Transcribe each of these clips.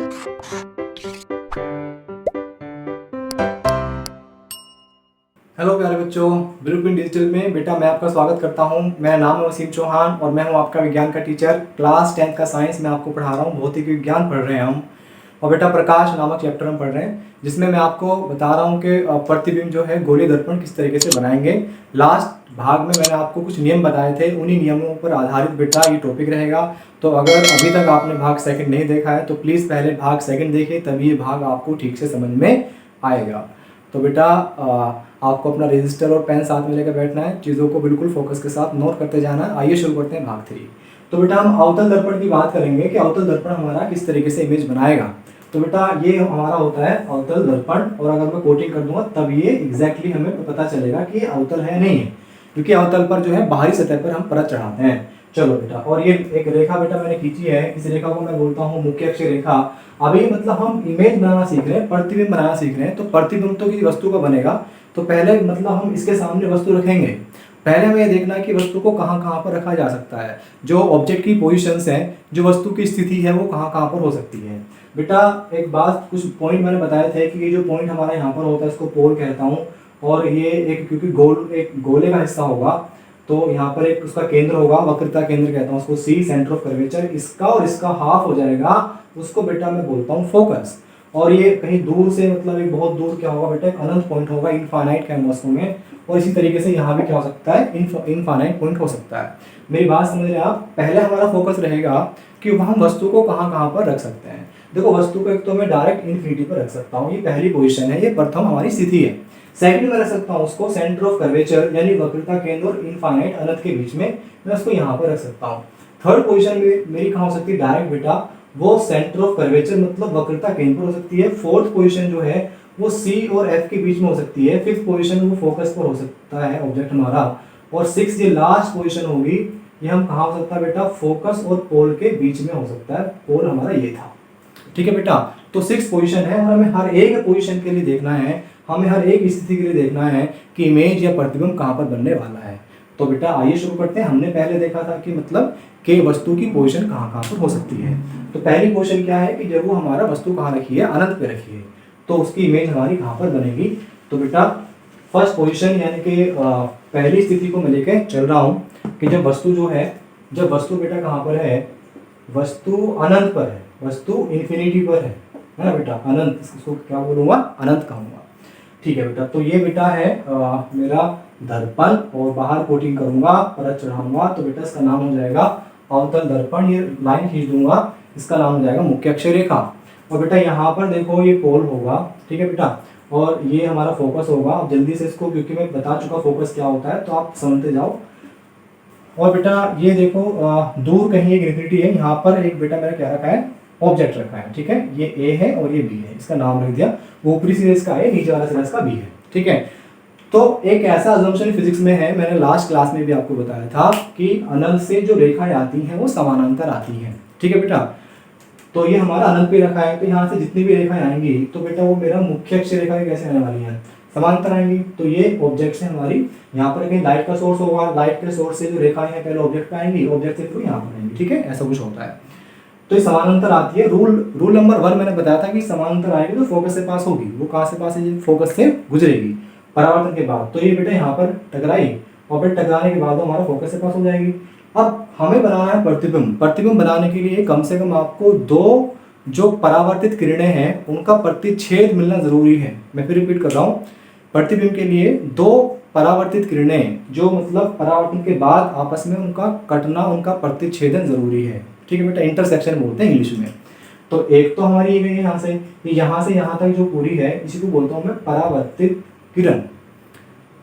Hello प्यारे बच्चों, blueprint digital में बेटा मैं आपका स्वागत करता हूं। मेरा नाम है वसीम चौहान और मैं हूं आपका विज्ञान का टीचर। क्लास 10th का साइंस में आपको पढ़ा रहा हूं। भौतिक विज्ञान पढ़ रहे हैं हम। और बेटा प्रकाश नामक चैप्टर हम पढ़ रहे हैं, जिसमें मैं आपको बता रहा हूं कि प्रतिबिंब जो है गोलीय दर्पण किस तरीके से बनाएंगे। लास्ट भाग में मैंने आपको कुछ नियम बताए थे, उन्हीं नियमों पर आधारित बेटा ये टॉपिक रहेगा। तो अगर अभी तक आपने भाग सेकंड नहीं देखा है तो प्लीज़ पहले भाग सेकंड देखिए, तभी ये भाग आपको ठीक से समझ में आएगा। तो बेटा आपको अपना रजिस्टर और पेन साथ में लेकर बैठना है, चीज़ों को बिल्कुल फोकस के साथ नोट करते जाना है। आइए शुरू करते हैं भाग 3। तो बेटा हम अवतल दर्पण की बात करेंगे कि अवतल दर्पण हमारा किस तरीके से इमेज बनाएगा। तो बेटा ये हमारा होता है अवतल दर्पण, और अगर मैं कोटिंग कर दूंगा तब ये एग्जैक्टली हमें पता चलेगा कि ये अवतल है नहीं है, क्योंकि अवतल पर जो है बाहरी सतह पर हम परत चढ़ाते हैं। चलो बेटा, और ये एक रेखा बेटा मैंने खींची है, इस रेखा को मैं बोलता हूँ मुख्य अक्ष रेखा। अभी मतलब हम इमेज बनाना सीख रहे हैं, प्रतिबिंब बनाना सीख रहे हैं। तो प्रतिबिंब तो किसी वस्तु का बनेगा, तो पहले मतलब हम इसके सामने वस्तु रखेंगे। पहले हमें यह देखना है कि वस्तु को कहाँ कहाँ पर रखा जा सकता है। जो ऑब्जेक्ट की पोजीशंस हैं, जो वस्तु की स्थिति है, वो कहाँ कहाँ पर हो सकती है। बेटा एक बात, कुछ पॉइंट मैंने बताए थे कि ये जो पॉइंट हमारा यहाँ पर होता है इसको पोल कहता हूँ। और ये एक, क्योंकि एक गोले का हिस्सा होगा, तो यहाँ पर एक उसका केंद्र होगा, वक्रता केंद्र कहता हूँ उसको, सी सेंटर ऑफ कर्वेचर। इसका और इसका हाफ हो जाएगा, उसको बेटा मैं बोलता हूँ फोकस। और ये कहीं दूर से मतलब एक बहुत दूर क्या होगा बेटा, एक अनंत पॉइंट होगा इनफाइनाइट कैनवस में। और इसी तरीके से यहाँ भी क्या हो सकता है, इनफाइनाइट पॉइंट हो सकता है। मेरी बात समझ रहे हैं आप। पहले हमारा फोकस रहेगा कि हम वस्तु को कहाँ कहाँ पर रख सकते हैं। देखो वस्तु को एक तो मैं डायरेक्ट इन्फिनिटी पर रख सकता हूँ, ये पहली पोजिशन है, ये प्रथम हमारी स्थिति है। सेकंड में रख सकता हूँ उसको सेंटर ऑफ कर्वेचर, यानी वक्रता केंद्र और इनफाइनाइट अनंत के बीच में, मैं उसको यहाँ पर रख सकता हूँ। थर्ड पोजीशन में मेरी कहाँ हो सकती है डायरेक्ट बेटा, वो सेंटर ऑफ कर्वेचर मतलब वक्रता केंद्र पर हो सकती है। फोर्थ पोजीशन जो है वो सी और एफ के बीच में हो सकती है। फिफ्थ पोजीशन वो फोकस पर हो सकता है ऑब्जेक्ट हमारा। और सिक्स ये लास्ट पोजीशन होगी, ये हम कहाँ हो सकता है बेटा, फोकस और पोल के बीच में हो सकता है। पोल हमारा ये था, ठीक है बेटा। तो 6 पोजीशन है और हमें हर एक पोजीशन के लिए देखना है, हमें हर एक स्थिति के लिए देखना है कि इमेज या प्रतिबिंब कहाँ पर बनने वाला है। तो बेटा आइए शुरू करते हैं। हमने पहले देखा था कि मतलब कि वस्तु की पोजीशन कहाँ कहाँ पर हो सकती है। तो पहली पोजीशन क्या है कि जब वो हमारा वस्तु कहाँ रखी है, अनंत पे रखी है, तो उसकी इमेज हमारी कहाँ पर बनेगी। तो बेटा फर्स्ट पोजीशन यानी कि पहली स्थिति को मैं लेके चल रहा हूँ कि जब वस्तु जो है, जब वस्तु बेटा कहाँ पर है, वस्तु अनंत पर है, वस्तु इन्फिनिटी पर है ना बेटा, अनंत, इसको क्या बोलूँगा, अनंत कहूँगा। ठीक है बेटा। तो ये बेटा है मेरा दर्पण, और बाहर कोटिंग करूंगा, परत चढ़ाऊंगा, तो बेटा इसका नाम हो जाएगा अवतल दर्पण। ये लाइन खींच दूंगा, इसका नाम हो जाएगा मुख्य अक्ष रेखा। और बेटा यहाँ पर देखो ये पोल होगा, ठीक है बेटा, और ये हमारा फोकस होगा। अब जल्दी से इसको, क्योंकि मैं बता चुका फोकस क्या होता है, तो आप समझते जाओ। और बेटा ये देखो दूर कहीं एक इन्फिनिटी है, यहाँ पर एक बेटा मेरा क्या रखा है, ऑब्जेक्ट रखा है, ठीक है। ये ए है और ये बी है, इसका नाम रख दिया। ऊपरी सिरा इसका ए, नीचे वाला सिरा इसका बी है, ठीक है। तो एक ऐसा अजम्पशन फिजिक्स में है, मैंने लास्ट क्लास में भी आपको बताया था कि अनंत से जो रेखाएं आती हैं वो समानांतर आती हैं, ठीक है बेटा। तो ये हमारा अनंत पे रखा है, तो यहाँ से जितनी भी रेखाएं आएंगी तो बेटा वो मेरा मुख्य अक्ष रेखा कैसे आने वाली है, समांतर आएंगी। तो ये ऑब्जेक्ट से हमारी, यहाँ पर कहीं लाइट का सोर्स होगा, लाइट के सोर्स से जो रेखाएं हैं पहले ऑब्जेक्ट पे आएंगी, ऑब्जेक्ट से फिर यहाँ पर आएंगी, ठीक है, ऐसा कुछ होता है। तो ये समानांतर आती है। रूल नंबर 1 मैंने बताया था कि समानांतर आएगी तो फोकस से पास होगी। वो कहाँ से पास है, फोकस से गुजरेगी परावर्तन के बाद। तो ये बेटा यहाँ पर टकराई, और फिर टकराने के बाद हमारा फोकस से पास हो जाएगी। अब हमें बनाना है प्रतिबिंब। प्रतिबिंब बनाने के लिए कम से कम आपको 2 जो परावर्तित किरणें हैं उनका प्रतिच्छेद मिलना जरूरी है। मैं फिर रिपीट कर रहा हूँ, प्रतिबिंब के लिए 2 परावर्तित किरणें जो मतलब परावर्तन के बाद आपस में उनका कटना, उनका प्रतिच्छेदन जरूरी है, ठीक है बेटा, इंटरसेक्शन बोलते हैं इंग्लिश में। तो एक तो हमारी ये गई है यहाँ से यहाँ तक जो पूरी है, इसी को बोलता हूँ मैं परावर्तित किरण,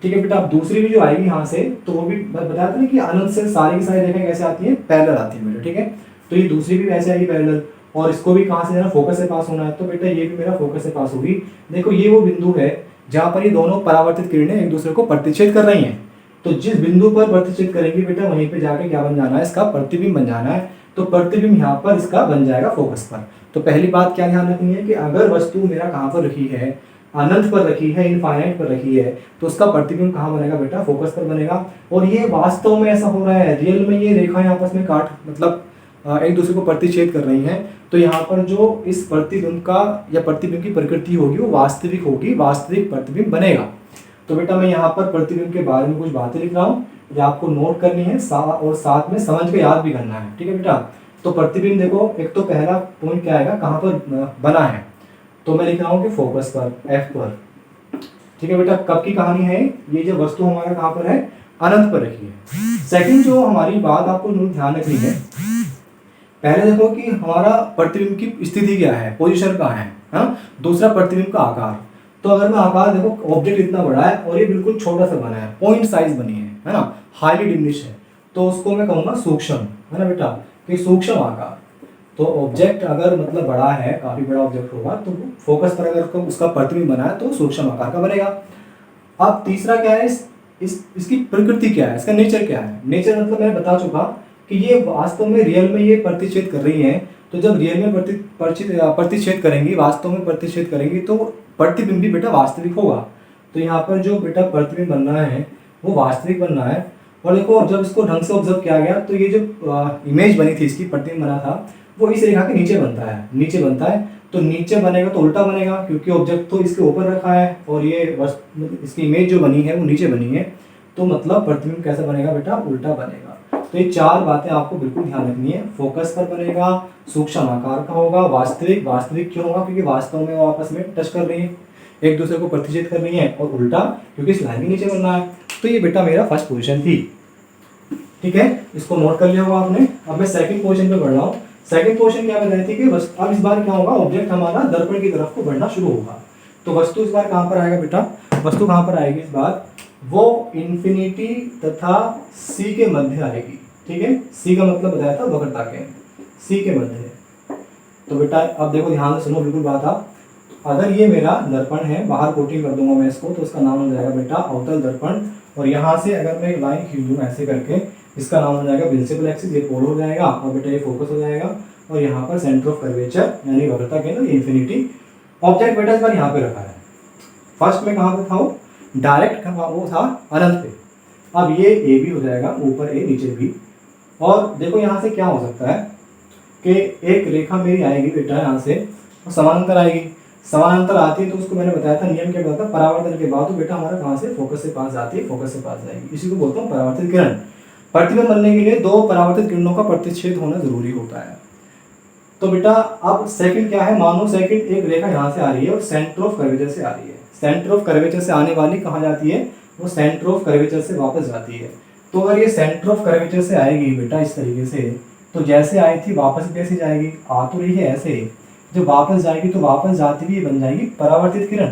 ठीक है बेटा। अब दूसरी भी जो आएगी यहाँ से, तो वो भी बताया था ना कि अनंत से सारी की सारी रेखाएं कैसे आती है, पैरेलल आती है बेटा, ठीक है। तो ये दूसरी भी वैसे आएगी पैरेलल, और इसको भी कहाँ से जाना, फोकस से पास होना है, तो बेटा ये भी मेरा फोकस से पास होगी। देखो ये वो बिंदु है जहाँ पर ये दोनों परावर्तित किरणें एक दूसरे को प्रतिच्छेद कर रही हैं। तो जिस बिंदु पर प्रतिच्छेद करेंगी बेटा, वहीं पे जाके क्या बन जाना है, इसका प्रतिबिंब बन जाना है। तो प्रतिबिंब यहाँ पर इसका बन जाएगा फोकस पर। तो पहली बात क्या ध्यान रखनी है कि अगर वस्तु मेरा कहाँ पर रखी है, अनंत पर रखी है, इनफाइनाइट पर रखी है, तो उसका प्रतिबिंब कहाँ बनेगा बेटा, फोकस पर बनेगा। और ये वास्तव में ऐसा हो रहा है, रियल में ये रेखाएं आपस में काट मतलब एक दूसरे को प्रतिच्छेद कर रही हैं, तो यहाँ पर जो इस प्रतिबिंब का या प्रतिबिंब की प्रकृति होगी वो वास्तविक होगी, वास्तविक प्रतिबिंब बनेगा। तो बेटा मैं यहाँ पर प्रतिबिंब के बारे में कुछ बातें लिख रहा हूँ, ये आपको नोट करनी है और साथ में समझ के याद भी करना है, ठीक है बेटा। तो प्रतिबिंब देखो, एक तो पहला पॉइंट क्या आएगा, कहाँ पर बना है, तो मैं लिख रहा हूँ कि फोकस पर, एफ पर, ठीक है बेटा। कब की कहानी है ये, जो वस्तु हमारा कहाँ पर है, अनंत पर रखी है। सेकंड जो हमारी बात आपको ध्यान रखनी है, पहले देखो कि हमारा प्रतिबिंब की स्थिति क्या है, पोजीशन कहाँ है ना। दूसरा प्रतिबिंब का आकार, तो अगर मैं आकार देखो, ऑब्जेक्ट इतना बड़ा है और ये बिल्कुल छोटा सा बना है, पॉइंट साइज बनी है ना, हाईली डिमिनिश है, तो उसको मैं कहूँगा सूक्ष्म, है ना बेटा, कि सूक्ष्म आकार। तो ऑब्जेक्ट अगर मतलब बड़ा है, काफी बड़ा ऑब्जेक्ट होगा, तो फोकस पर अगर उसका प्रतिबिंब बना है तो सूक्ष्म आकार का बनेगा। अब तीसरा क्या है, इसकी प्रकृति क्या है, इसका नेचर क्या है। नेचर मतलब मैं बता चुका कि ये वास्तव में रियल में ये प्रतिच्छेद कर रही हैं, तो जब रियल में प्रतिच्छेद करेंगी, वास्तव में प्रतिच्छेद करेंगी, तो प्रतिबिंब भी बेटा वास्तविक होगा। तो यहाँ पर जो बेटा प्रतिबिंब बनना है वो वास्तविक बनना है। और देखो जब इसको ढंग से ऑब्जर्व किया गया तो ये जो इमेज बनी थी, इसकी प्रतिबिंब बना था, वो इस रेखा के नीचे बनता है, नीचे बनता है। तो नीचे बनेगा तो उल्टा बनेगा, क्योंकि ऑब्जेक्ट तो इसके ऊपर रखा है और ये इसकी इमेज जो बनी है वो नीचे बनी है, तो मतलब प्रतिबिंब कैसा बनेगा बेटा, उल्टा बनेगा। तो ये चार बातें आपको बिल्कुल ध्यान रखनी है। फोकस पर बनेगा, सूक्ष्म आकार का होगा, वास्तविक, वास्तविक क्यों होगा, क्योंकि वास्तव में वो आपस में टच कर रही है, एक दूसरे को प्रतिच्छेद कर रही है, और उल्टा क्योंकि इस लाइन के नीचे बनना है। तो ये बेटा मेरा फर्स्ट पोजीशन थी, ठीक है, इसको नोट कर लिया होगा आपने। अब मैं सेकंड पोजीशन पे बढ़ रहा हूँ। सेकंड पोजीशन क्या बताई थी कि अब इस बार क्या होगा, ऑब्जेक्ट हमारा दर्पण की तरफ को बढ़ना शुरू होगा। तो वस्तु इस बार कहाँ पर आएगा बेटा, वस्तु कहाँ पर आएगी इस बार, वो इन्फिनिटी तथा सी के मध्य आएगी, ठीक है। सी का मतलब बताया था वक्रता के, सी के मध्य। तो बेटा अब देखो ध्यान से सुनो बिल्कुल बात आप, अगर ये मेरा दर्पण है, बाहर कोटिंग कर दूंगा मैं इसको, तो इसका नाम हो जाएगा बेटा अवतल दर्पण। और यहाँ से अगर मैं एक लाइन खींच दूँ ऐसे करके, इसका नाम हो जाएगा प्रिंसिपल एक्सिस, ये पोल हो जाएगा, और बेटा ये फोकस हो जाएगा, और यहाँ पर सेंटर ऑफ कर्वेचर यानी वक्रता केंद्र, इन्फिनिटी। ऑब्जेक्ट बेटा इस बार यहाँ पे रखा है, फर्स्ट में कहाँ पे था वो, डायरेक्ट वो था अनंत पे। अब ये ए भी हो जाएगा, ऊपर ए नीचे बी। और देखो यहाँ से क्या हो सकता है कि एक रेखा मेरी आएगी बेटा यहाँ से, और समानांतर आएगी। समानांतर आती है तो उसको मैंने बताया था नियम क्या बताया था, परावर्तन के बाद तो बेटा हमारा कहाँ से, फोकस से पास आती है, फोकस से पास जाएगी, इसी को बोलता हूँ परावर्तित किरण। प्रतिबिंब बनने के लिए दो परावर्तित किरणों का प्रतिच्छेद होना जरूरी होता है। तो बेटा अब सेकंड क्या है, मानो सेकंड एक रेखा यहाँ से आ रही है और सेंटर ऑफ कर्वेचर से आ रही है। सेंटर ऑफ कर्वेचर से आने वाली कहाँ जाती है, वो सेंटर ऑफ कर्वेचर से वापस जाती है। तो अगर ये सेंटर ऑफ कर्वेचर से आएगी बेटा इस तरीके से, तो जैसे आई थी वापस कैसे जाएगी, आ तो रही है ऐसे, जब वापस जाएगी तो वापस जाती हुई बन जाएगी परावर्तित किरण।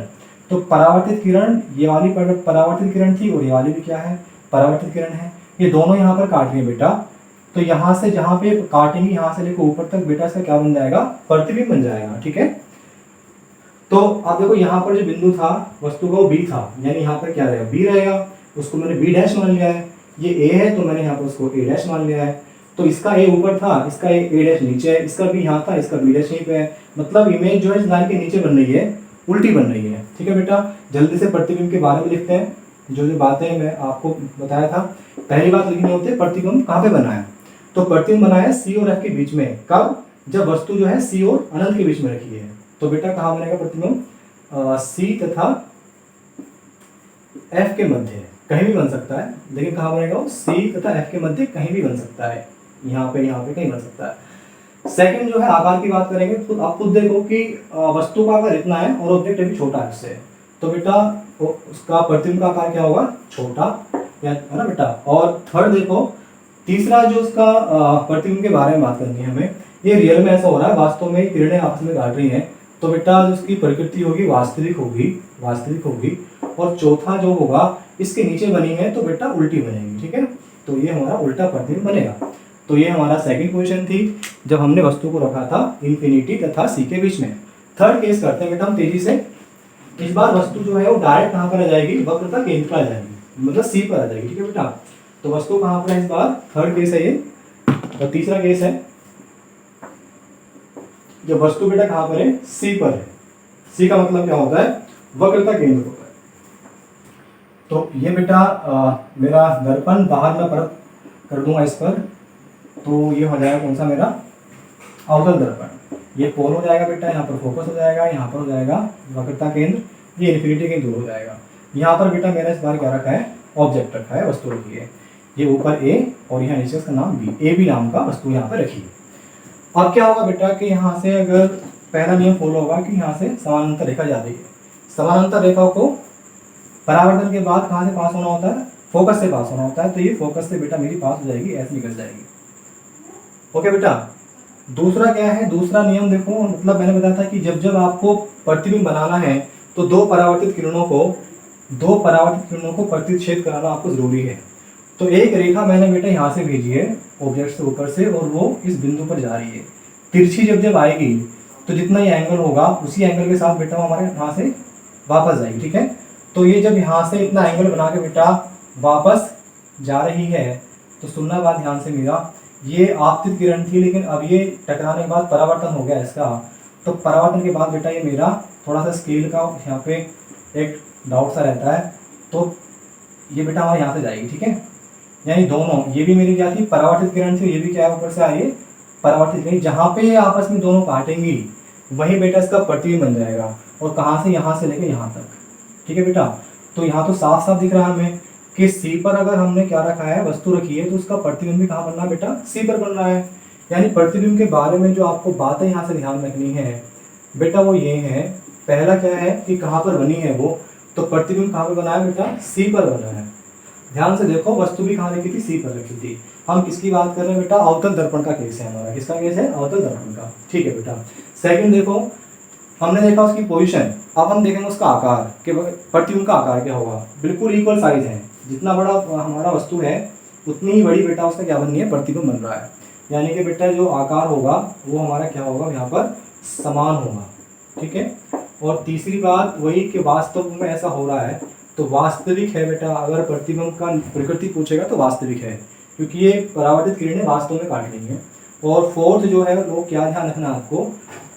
तो परावर्तित किरण, ये वाली परावर्तित किरण थी और ये वाली भी क्या है, परावर्तित किरण है। ये दोनों यहाँ पर काट रही है बेटा, तो यहाँ से जहाँ पे काटेंगी, यहाँ से लेकर ऊपर तक बेटा इसका क्या बन जाएगा, प्रतिबिंब बन जाएगा, ठीक है। तो आप देखो यहाँ पर जो बिंदु था वस्तु का वो बी था, यानी यहाँ पर क्या रहेगा, बी रहेगा, उसको मैंने बी डैश मान लिया है। ये ए है तो मैंने यहाँ पर उसको ए डैश मान लिया है। तो इसका ए ऊपर था, इसका ए डैश नीचे है, इसका बी यहाँ था, इसका बी डैश यहीं पे है। मतलब इमेज जो है इस लाइन के नीचे बन रही है, उल्टी बन रही है, ठीक है बेटा। जल्दी से प्रतिबिंब के बारे में लिखते हैं, जो जो बातें मैं आपको बताया था। पहली बात लिखनी होती है प्रतिबिंब कहाँ पे बना है, तो प्रतिबिंब बना है सी और एफ के बीच में। कब, जब वस्तु जो है सी और अनंत के बीच में रखी है। तो बेटा कहाँ बनेगा प्रतिबिंब, सी तथा एफ के मध्य, कहीं भी बन सकता है, लेकिन कहाँ बनेगा वो, सी तथा एफ के मध्य कहीं भी बन सकता है, यहाँ पे कहीं बन सकता है। सेकंड जो है आकार की बात करेंगे, तो आप खुद देखो कि वस्तु का आकार इतना है और ऑब्जेक्ट अभी छोटा है उससे, तो बेटा उसका प्रतिबिंब का आकार क्या होगा, छोटा, है ना बेटा। और थर्ड देखो, तीसरा जो उसका प्रतिबिंब के बारे में बात करनी है हमें, ये रियल में ऐसा हो रहा है, वास्तव में किरणें आपस में काट रही हैं, तो बेटा जो उसकी प्रकृति होगी वास्तविक होगी, वास्तविक होगी। और चौथा जो होगा, इसके नीचे बनी है तो बेटा उल्टी बनेगी, ठीक है। तो ये हमारा उल्टा प्रतिबिंब बनेगा। तो ये हमारा सेकंड पोजीशन थी जब हमने वस्तु को रखा था इन्फिनिटी तथा सी के बीच में। थर्ड केस करते हैं बेटा हम तेजी से। इस बार वस्तु जो है वो डायरेक्ट कहाँ पर आ जाएगी, वक्रता केंद्र पर आ जाएगी, मतलब सी पर आ जाएगी, ठीक है बेटा। तो वस्तु कहाँ पर है इस बार, थर्ड केस है ये। और तीसरा केस है जब वस्तु बेटा कहाँ पर है, सी पर है। सी का मतलब क्या होता है, वक्रता केंद्र होता है। तो ये बेटा मेरा दर्पण, बाहर में परत कर दूंगा इस पर, तो ये हो जाएगा कौन सा मेरा अवतल दर्पण। ये पोल हो जाएगा बेटा, यहाँ पर फोकस हो जाएगा, यहाँ पर हो जाएगा वक्रता केंद्र, ये इन्फिनिटी के दूर हो जाएगा। यहाँ पर बेटा मेरा इस बार क्या रखा है, ऑब्जेक्ट रखा है, वस्तु रखी है। ये ऊपर ए और यहाँ नीचे उसका नाम बी, ए बी नाम का वस्तु यहाँ पर रखी है। अब क्या होगा बेटा कि यहाँ से अगर पहला नियम फॉलो होगा कि यहाँ से समानांतर रेखा जा रही है, समानांतर रेखा को परावर्तन के बाद कहाँ से पास होना होता है, फोकस से पास होना होता है। तो ये फोकस से बेटा मेरी पास हो जाएगी, ऐसे निकल जाएगी। ओके बेटा, दूसरा क्या है, दूसरा नियम देखो, मतलब मैंने बताया था कि जब जब आपको प्रतिबिंब बनाना है तो दो परावर्तित किरणों को प्रतिच्छेद कराना आपको जरूरी है। तो एक रेखा मैंने बेटा यहाँ से भेजी है ऑब्जेक्ट से ऊपर से, और वो इस बिंदु पर जा रही है। तिरछी जब जब आएगी तो जितना ये एंगल होगा उसी एंगल के साथ बेटा हमारे यहाँ से वापस जाएगी। ठीक है, तो ये जब यहाँ से इतना एंगल बना के बेटा वापस जा रही है तो सुनना बात ध्यान से मेरा, ये आपतित किरण थी, लेकिन अब ये टकराने के बाद परावर्तन हो गया इसका। तो परावर्तन के बाद बेटा ये मेरा थोड़ा सा स्केल का यहाँ पे एक डाउट सा रहता है, तो ये बेटा हमारे यहाँ से जाएगी। ठीक है, यानी दोनों, ये भी मेरी क्या थी, परावर्तित किरण थी, ये भी क्या है ऊपर से आई है परावर्तित किरण। जहाँ पे ये आपस में दोनों काटेंगी वहीं बेटा इसका प्रतिबिंब बन जाएगा, और कहाँ से, यहाँ से लेके यहाँ तक। ठीक है बेटा, तो यहाँ तो साफ साफ दिख रहा है हमें कि सी पर अगर हमने क्या रखा है, वस्तु रखी है, तो उसका प्रतिबिंब भी कहाँ बनना है बेटा, सी पर बन रहा है। यानी प्रतिबिंब के बारे में जो आपको बातें यहाँ से ध्यान रखनी है बेटा वो ये है, पहला क्या है कि कहाँ पर बनी है वो, तो प्रतिबिंब कहाँ पर बना है बेटा, सी पर बना है। ध्यान से देखो, वस्तु भी कहाँ रखी थी, सी पर रखी थी। हम किसकी बात कर रहे हैं बेटा, अवतल दर्पण का केस है हमारा। किसका केस है, अवतल दर्पण का। ठीक है बेटा, सेकंड देखो, हमने देखा उसकी पोजीशन, अब हम देखेंगे उसका आकार कि प्रतिबिंब का आकार क्या होगा। बिल्कुल इक्वल साइज है, जितना बड़ा हमारा वस्तु है उतनी ही बड़ी बेटा उसका क्या बन रही है, प्रतिबिंब बन रहा है। यानी कि बेटा जो आकार होगा वो हमारा क्या होगा, यहाँ पर समान होगा। ठीक है, और तीसरी बात वही कि वास्तव में ऐसा हो रहा है, तो वास्तविक है बेटा। अगर प्रतिबिंब का प्रकृति पूछेगा तो वास्तविक है, क्योंकि ये परावर्तित किरणें वास्तव में काट रही हैं। और फोर्थ जो है वो क्या ध्यान रखना आपको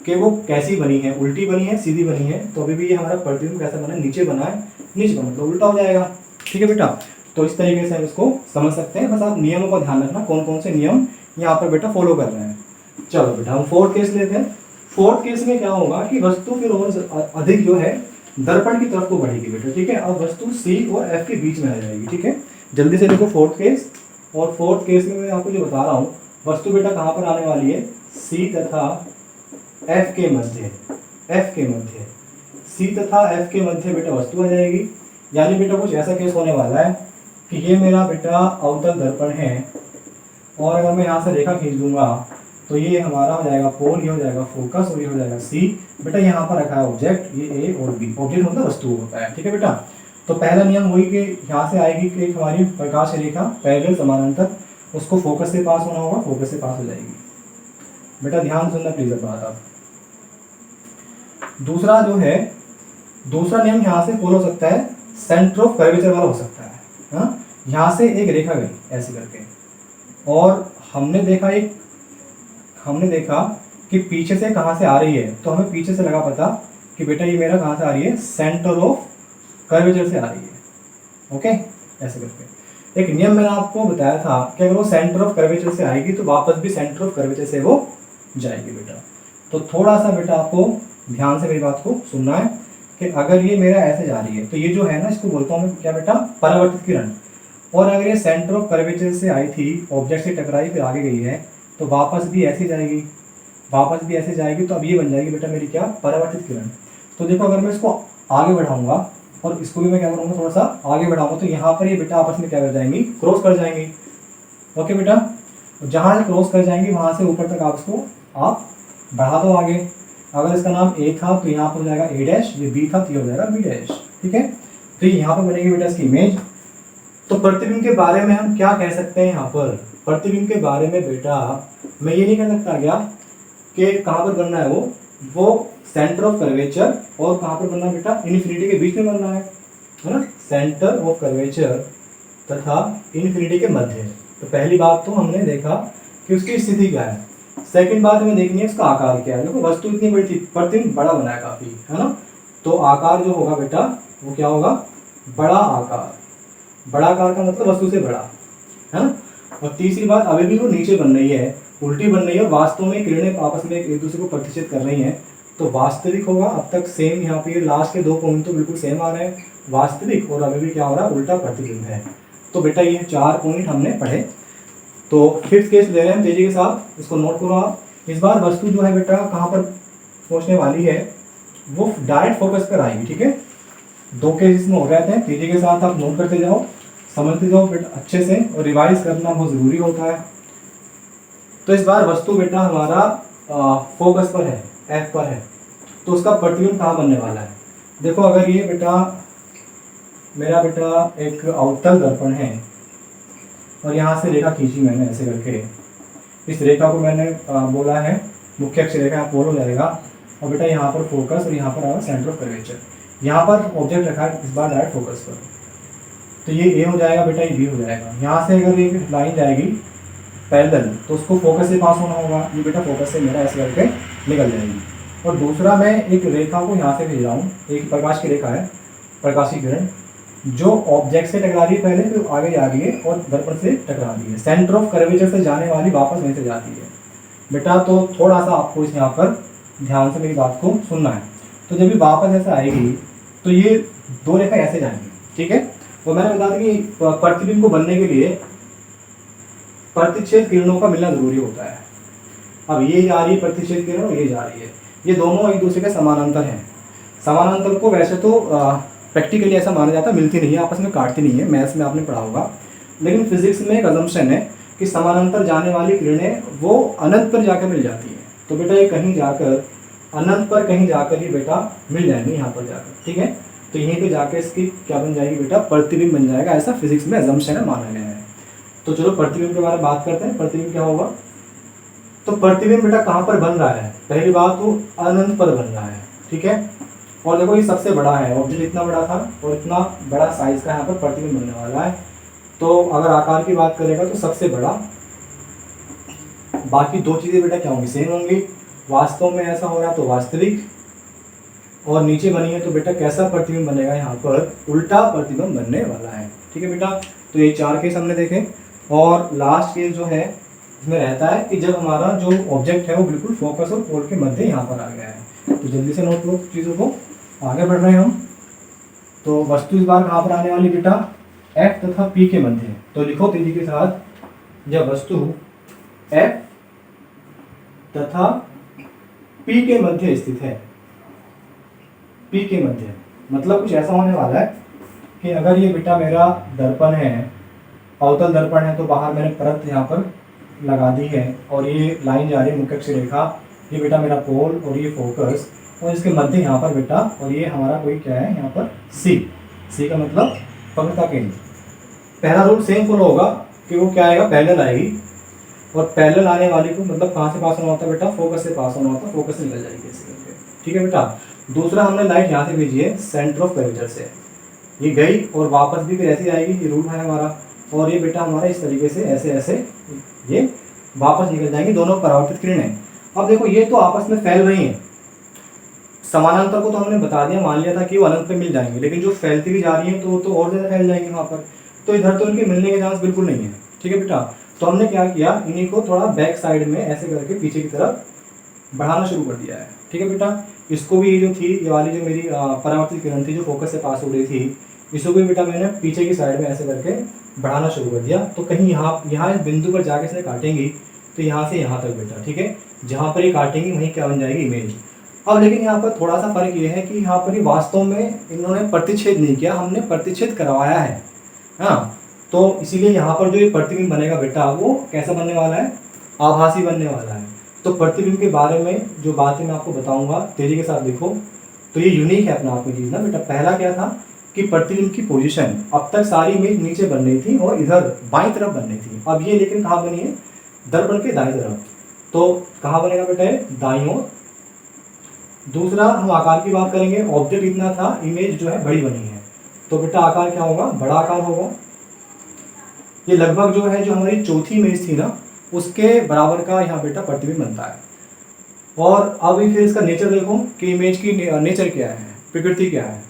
कि वो कैसी बनी है, उल्टी बनी है, सीधी बनी है। तो अभी भी ये हमारा प्रतिबिंब कैसा बना है, नीचे बना है, नीचे बना मतलब उल्टा हो जाएगा। ठीक है बेटा, तो इस तरीके से हम इसको समझ सकते हैं। बस आप नियमों का ध्यान रखना, कौन कौन से नियम यहाँ पर बेटा फॉलो कर रहे हैं। चलो बेटा हम फोर्थ केस लेते हैं। फोर्थ केस में क्या होगा कि वस्तु फिर और अधिक जो है दर्पण की तरफ को बढ़ेगी बेटा। ठीक है, अब वस्तु सी और एफ के बीच में आ जाएगी। ठीक है, जल्दी से देखो फोर्थ केस। और फोर्थ केस में मैं आपको जो बता रहा हूँ, वस्तु बेटा कहाँ पर आने वाली है, सी तथा एफ के मध्य, एफ के मध्य, सी तथा एफ के मध्य बेटा वस्तु आ जाएगी। यानी बेटा कुछ ऐसा केस होने वाला है कि ये मेरा बेटा अवतल दर्पण है, और अगर मैं यहाँ से रेखा खींच दूंगा तो ये हमारा हो जाएगा पोल, ये हो जाएगा फोकस, और ये हो जाएगा सी। बेटा यहाँ पर रखा है ऑब्जेक्ट, ये ए और बी। ऑब्जेक्ट मतलब वस्तु होता है। ठीक है बेटा, तो पहला नियम वही कि यहाँ से आएगी कि एक हमारी प्रकाश रेखा पैरेलल समानांतर, उसको फोकस से पास होना होगा, फोकस से पास हो जाएगी। बेटा ध्यान सुनना प्लीज बात आप। दूसरा जो है, दूसरा नियम यहाँ से फॉलो हो सकता है, सेंटर ऑफ कर्वेचर वाला हो सकता है। हाँ, यहाँ से एक रेखा गई ऐसे करके, और हमने देखा कि पीछे से कहाँ से आ रही है, तो हमें पीछे से लगा पता कि बेटा ये मेरा कहाँ से आ रही है, सेंटर ऑफ कर्वेचर से आ रही है। ओके, ऐसे करके एक नियम मैंने आपको बताया था कि अगर वो सेंटर ऑफ कर्वेचर से आएगी तो वापस भी सेंटर ऑफ कर्वेचर से वो जाएगी बेटा। तो थोड़ा सा बेटा आपको ध्यान से मेरी बात को सुनना है कि अगर ये मेरा ऐसे जा रही है तो ये जो है ना, इसको बोलता हूँ मैं क्या बेटा, परावर्तित किरण। और अगर ये सेंटर ऑफ कर्वेचर से आई थी, ऑब्जेक्ट से टकराई, फिर आगे गई है, तो वापस भी ऐसे जाएगी, वापस भी ऐसे जाएगी, तो अब ये बन जाएगी बेटा मेरी क्या, परावर्तित किरण। तो देखो अगर मैं इसको आगे बढ़ाऊंगा और इसको भी मैं क्या करूँगा, थोड़ा सा आगे बढ़ाऊंगा, तो यहाँ पर ये बेटा आपस में क्या कर जाएंगी, क्रॉस कर जाएंगी। ओके बेटा, जहाँ से क्रॉस कर जाएंगी वहाँ से ऊपर तक आप इसको आप बढ़ा दो आगे। अगर इसका नाम ए था तो यहाँ पर हो जाएगा ए डैश, ये बी था तो ये हो जाएगा बी डैश। ठीक है, तो यहाँ पर बनेगी बेटा इसकी इमेज। तो प्रतिबिंब के बारे में हम क्या कह सकते हैं, यहाँ पर प्रतिबिंब के बारे में बेटा मैं ये नहीं कह सकता क्या कि कहाँ पर बनना है वो सेंटर ऑफ कर्वेचर, और कहाँ पर बनना है बेटा, इन्फिनिटी के बीच में बनना है ना, सेंटर ऑफ कर्वेचर तथा इन्फिनिटी के मध्य। तो पहली बात तो हमने देखा कि उसकी स्थिति क्या है। सेकंड बात हमें देखनी है उसका आकार क्या है। देखो वस्तु इतनी बड़ी थी, प्रतिबिंब बड़ा बना है काफी, है ना, तो आकार जो होगा बेटा वो क्या होगा, बड़ा आकार। बड़ा आकार का मतलब वस्तु से बड़ा, है ना। और तीसरी बात, अभी भी वो नीचे बन रही है, उल्टी बन रही है, और वास्तव में किरणें आपस में एक दूसरे को प्रतिच्छेद कर रही हैं। तो वास्तविक होगा, अब तक सेम, यहाँ पे लास्ट के 2 पॉइंट तो बिल्कुल सेम आ रहे हैं, वास्तविक और अभी भी क्या हो रहा है, उल्टा प्रतिबिंब है। तो बेटा ये 4 पॉइंट हमने पढ़े। तो फिफ्थ केस ले रहे हैं तेजी के साथ, इसको नोट करो आप। इस बार वस्तु जो है बेटा कहाँ पर पहुँचने वाली है, वो डायरेक्ट फोकस पर आएगी, ठीक है। 2 केस इसमें हो गए थे, तेजी के साथ आप नोट करते जाओ, समझते जाओ बेटा अच्छे से, और रिवाइज करना बहुत ज़रूरी होता है। तो इस बार वस्तु बेटा हमारा फोकस पर है, एफ पर है, तो उसका प्रतिबिंब कहाँ बनने वाला है। देखो अगर ये बेटा मेरा बेटा एक अवतल दर्पण है, और यहाँ से रेखा खींची मैंने ऐसे करके, इस रेखा को मैंने बोला है मुख्य अक्ष रेखा, आप बोलो जाएगा, और बेटा यहाँ पर फोकस और यहाँ पर आएगा सेंटर ऑफ कर्वेचर। यहाँ पर ऑब्जेक्ट रखा है इस बार डायरेक्ट फोकस पर, तो ये ए हो जाएगा बेटा, ये बी हो जाएगा। यहाँ से अगर एक लाइन जाएगी पैरेलल, तो उसको फोकस से पास होना होगा, ये बेटा फोकस से मेरा ऐसे करके निकल जाएगी। और दूसरा मैं एक रेखा को यहाँ से भेज रहा हूँ, एक प्रकाश की रेखा है, प्रकाशी किरण जो ऑब्जेक्ट से टकरा रही है पहले, फिर आगे जा रही है और दर्पण से टकरा रही है, सेंटर ऑफ कर्वेचर से जाने वाली वापस वहीं से जाती है बेटा। तो थोड़ा सा आपको इस यहाँ पर ध्यान से मेरी बात को सुनना है। तो जब भी वापस ऐसे आएगी तो ये 2 रेखा ऐसे जाएंगी, ठीक है। और मैंने बता दिया कि प्रतिबिंब को बनने के लिए प्रतिच्छेद किरणों का मिलना जरूरी होता है। अब ये जा रही है प्रतिच्छेद किरण और ये जा रही है, ये दोनों एक दूसरे के समानांतर हैं। समानांतर को वैसे तो प्रैक्टिकली ऐसा माना जाता है, मिलती नहीं है, आपस में काटती नहीं है, मैथ्स में आपने पढ़ा होगा। लेकिन फिजिक्स में एक अजम्पशन है कि समानांतर जाने वाली किरणें वो अनंत पर जाकर मिल जाती है। तो बेटा ये कहीं जाकर अनंत पर कहीं जाकर ही बेटा मिल जाएंगे यहाँ पर जाकर, ठीक है। तो यहीं पे जाकर इसकी क्या बन जाएगी बेटा, प्रतिबिंब बन जाएगा, ऐसा फिजिक्स में अजम्पशन है, माना गया है। तो चलो प्रतिबिंब के बारे में बात करते हैं। प्रतिबिंब क्या होगा, तो प्रतिबिंब बेटा कहाँ पर बन रहा है, पहली बात तो अनंत पर बन रहा है, ठीक है। और देखो ये सबसे बड़ा है, ऑब्जेक्ट इतना बड़ा था और इतना बड़ा साइज का यहाँ पर प्रतिबिंब बनने वाला है। तो अगर आकार की बात करेगा तो सबसे बड़ा, बाकी 2 चीज़ें बेटा क्या होंगी, सेम होंगी। वास्तव में ऐसा हो रहा है तो वास्तविक, और नीचे बनी है तो बेटा कैसा प्रतिबिंब बनेगा, यहाँ पर उल्टा प्रतिबिंब बनने वाला है, ठीक है बेटा। तो ये 4 केस हमने देखे। और लास्ट केस जो है इसमें रहता है कि जब हमारा जो ऑब्जेक्ट है वो बिल्कुल फोकस और पोल के मध्य यहाँ पर आ गया है। तो जल्दी से नोट लो चीज़ों को, आगे बढ़ रहे हैं हम। तो वस्तु इस बार कहाँ पर आने वाली बेटा, एफ तथा पी के मध्य। तो लिखो तेजी के साथ, जब वस्तु एफ तथा पी के मध्य स्थित है, पी के मध्य मतलब कुछ ऐसा होने वाला है कि अगर ये बेटा मेरा दर्पण है, अवतल दर्पण है, तो बाहर मैंने परत यहाँ पर लगा दी है, और ये लाइन जा रही है मुख्य अक्ष रेखा, ये बेटा मेरा पोल और ये फोकस, और इसके मध्य यहाँ पर बेटा, और ये हमारा कोई क्या है यहाँ पर सी का मतलब वक्रता केंद्र। पहला रूल सेम फॉलो होगा कि वो क्या आएगा, पैरेलल आएगी, और पैरेलल आने वाली को मतलब कहाँ से पास होना होता है बेटा, फोकस से पास होना होता है, फोकस से निकल जाएगी ऐसे करके, ठीक है बेटा। दूसरा हमने लाइट यहाँ से भेजी है सेंटर ऑफ कर्वेचर से, ये गई और वापस भी फिर ऐसे आएगी, ये रूल है हमारा। और ये बेटा हमारा इस तरीके से ऐसे ऐसे ये वापस निकल जाएंगी दोनों परावर्तित किरणें। अब देखो ये तो आपस में फैल रही हैं, समानांतर को तो हमने बता दिया, मान लिया था कि वो अनंत पे मिल जाएंगे, लेकिन जो फैलती भी जा रही है तो और ज़्यादा फैल जाएंगी वहाँ पर। तो इधर तो इनके मिलने के चांस बिल्कुल नहीं है, ठीक है बेटा। तो हमने क्या किया, इन्हीं को थोड़ा बैक साइड में ऐसे करके पीछे की तरफ बढ़ाना शुरू कर दिया है, ठीक है बेटा। इसको भी ये जो थी, ये वाली जो मेरी परावर्तित किरण थी जो फोकस से पास हो रही थी, इसको भी बेटा मैंने पीछे की साइड में ऐसे करके बढ़ाना शुरू कर दिया। तो कहीं यहाँ इस बिंदु पर जाके इसने काटेंगी, तो यहाँ से यहाँ तक बेटा, ठीक है। जहाँ पर ये काटेंगी वहीं क्या बन जाएगी, इमेज। अब लेकिन यहाँ पर थोड़ा सा फर्क ये है कि यहाँ पर ही वास्तव में इन्होंने प्रतिच्छेद नहीं किया, हमने प्रतिच्छेद करवाया है, हाँ। तो इसीलिए यहाँ पर जो ये प्रतिबिंब बनेगा बेटा, वो कैसा बनने वाला है, आभासी बनने वाला है। तो प्रतिबिंब के बारे में जो बातें मैं आपको बताऊंगा, तेजी के साथ देखो। तो ये यूनिक है अपना आप में चीज़ ना बेटा। पहला क्या था कि प्रतिबिंब की पोजीशन, अब तक सारी इमेज नीचे बन रही थी और इधर बाईं तरफ बन रही थी, अब ये लेकिन कहाँ बनी है, दर्पण के दाईं तरफ। तो कहाँ बनेगा बेटा, दाईं ओर। दूसरा हम आकार की बात करेंगे, ऑब्जेक्ट इतना था, इमेज जो है बड़ी बनी है, तो बेटा आकार क्या होगा, बड़ा आकार होगा। ये लगभग जो है, जो हमारी चौथी इमेज थी ना, उसके बराबर का यहाँ बेटा प्रतिबिंब बनता है। और अभी फिर इसका नेचर देखो कि इमेज की नेचर क्या है, प्रकृति क्या है।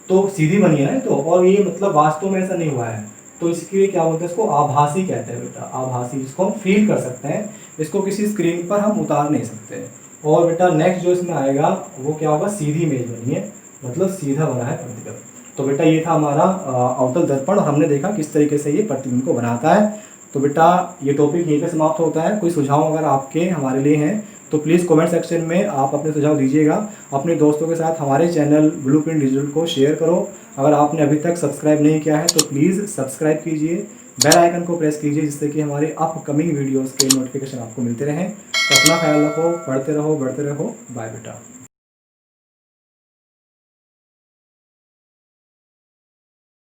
तो सीधी बनी है ना तो, और ये मतलब वास्तव में ऐसा नहीं हुआ है, तो इसके लिए क्या बोलते हैं, इसको आभासी कहते हैं बेटा, आभासी, जिसको हम फील कर सकते हैं, इसको किसी स्क्रीन पर हम उतार नहीं सकते। और बेटा नेक्स्ट जो इसमें आएगा वो क्या होगा, सीधी इमेज बनी है, मतलब सीधा बना है प्रतिबिंब। तो बेटा ये था हमारा अवतल दर्पण, और हमने देखा किस तरीके से ये प्रतिबिंब को बनाता है। तो बेटा ये टॉपिक यहीं पे समाप्त होता है। कोई सुझाव अगर आपके हमारे लिए हैं तो प्लीज़ कमेंट सेक्शन में आप अपने सुझाव दीजिएगा। अपने दोस्तों के साथ हमारे चैनल ब्लूप्रिंट डिजिटल को शेयर करो। अगर आपने अभी तक सब्सक्राइब नहीं किया है तो प्लीज़ सब्सक्राइब कीजिए, बेल आइकन को प्रेस कीजिए, जिससे कि हमारे अपकमिंग वीडियोज़ के नोटिफिकेशन आपको मिलते रहें। तो अपना ख्याल रखो, पढ़ते रहो, बढ़ते रहो। बाय बेटा।